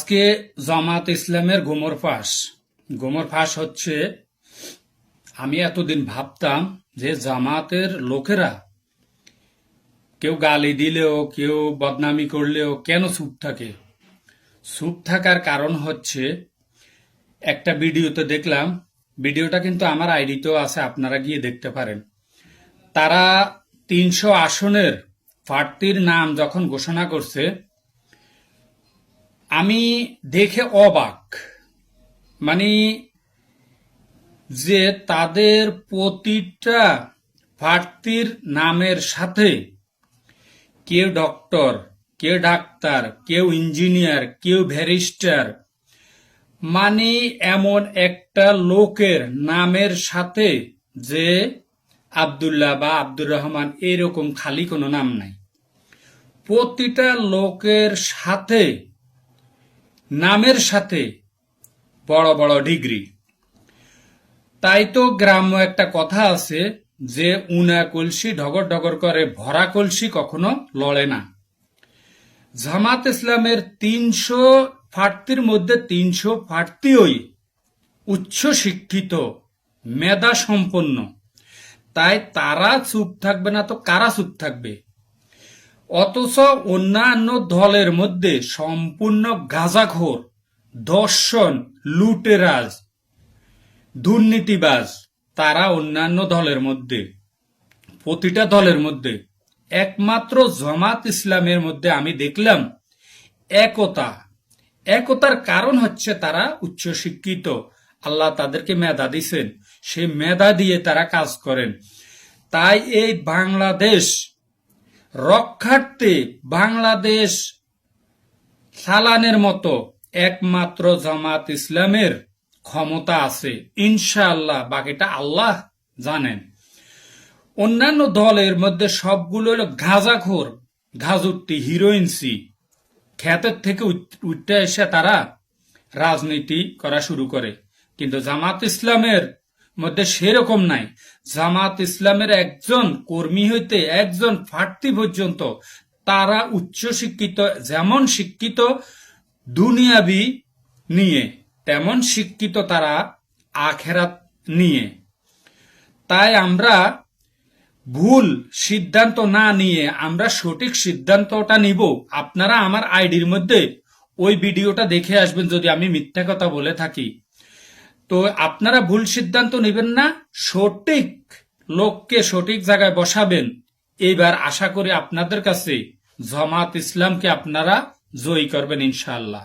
আজকে জামাত ইসলামের গোমর ফাঁস হচ্ছে। আমি এতদিন ভাবতাম যে জামাতের লোকেরা কেউ গালি দিলেও কেউ বদনামি করলেও কেন চুপ থাকে। চুপ থাকার কারণ হচ্ছে, একটা ভিডিওতে দেখলাম, ভিডিওটা কিন্তু আমার আইডিতেও আছে, আপনারা গিয়ে দেখতে পারেন। তারা ৩০০ আসনের প্রার্থীর নাম যখন ঘোষণা করছে, আমি দেখে অবাক। মানে যে তাদের প্রতিটা প্রার্থীর নামের সাথে কেউ ডক্টর, কেউ ডাক্তার, কেউ ইঞ্জিনিয়ার, কেউ ব্যারিস্টার, মানে এমন একটা লোকের নামের সাথে যে আব্দুল্লাহ বা আব্দুর রহমান এরকম খালি কোনো নাম নাই। প্রতিটা লোকের সাথে নামের সাথে বড় বড় ডিগ্রি। তাই তো গ্রাম্য একটা কথা আছে যে উনা কলসি ঢগর ঢগর করে, ভরা কলসি কখনো লড়ে না। জামাত ইসলামের ৩০০ প্রার্থীর মধ্যে ৩০০ প্রার্থীই উচ্চ শিক্ষিত, মেধা সম্পন্ন। তাই তারা চুপ থাকবে না তো কারা চুপ থাকবে? অথচ অন্যান্য দলের মধ্যে সম্পূর্ণ গাঁজাখোর, দর্শন, লুটেরাজ, দুর্নীতিবাজ তারা অন্যান্য দলের মধ্যে, প্রতিটা দলের মধ্যে। একমাত্র জামাত ইসলামের মধ্যে আমি দেখলাম একতার কারণ হচ্ছে তারা উচ্চশিক্ষিত। আল্লাহ তাদেরকে মেধা দিয়েছেন, সেই মেধা দিয়ে তারা কাজ করেন। তাই এই বাংলাদেশ রক্ষার্থে, বাংলাদেশ চালানের মতো একমাত্র জামাত ইসলামের ক্ষমতা আছে ইনশাআল্লাহ। বাকিটা আল্লাহ জানেন। অন্যান্য দলের মধ্যে সবগুলো হলো গাঁজাখোর, গাজুট্টি, হিরোইনসি। ক্ষেতের থেকে উঠে এসে তারা রাজনীতি করা শুরু করে। কিন্তু জামাত ইসলামের মধ্যে সেরকম নাই। জামাত ইসলামের একজন কর্মী হইতে একজন প্রার্থী পর্যন্ত তারা উচ্চ শিক্ষিত। যেমন শিক্ষিত দুনিয়াবি নিয়ে, তেমন শিক্ষিত তারা আখেরাত নিয়ে। তাই আমরা ভুল সিদ্ধান্ত না নিয়ে আমরা সঠিক সিদ্ধান্তটা নিব। আপনারা আমার আইডির মধ্যে ওই ভিডিওটা দেখে আসবেন যদি আমি মিথ্যা কথা বলে থাকি। তো আপনারা ভুল সিদ্ধান্ত নেবেন না, সঠিক লোককে সঠিক জায়গায় বসাবেন। এইবার আশা করি আপনাদের কাছে জামাত ইসলামকে আপনারা জয়ী করবেন ইনশাআল্লাহ।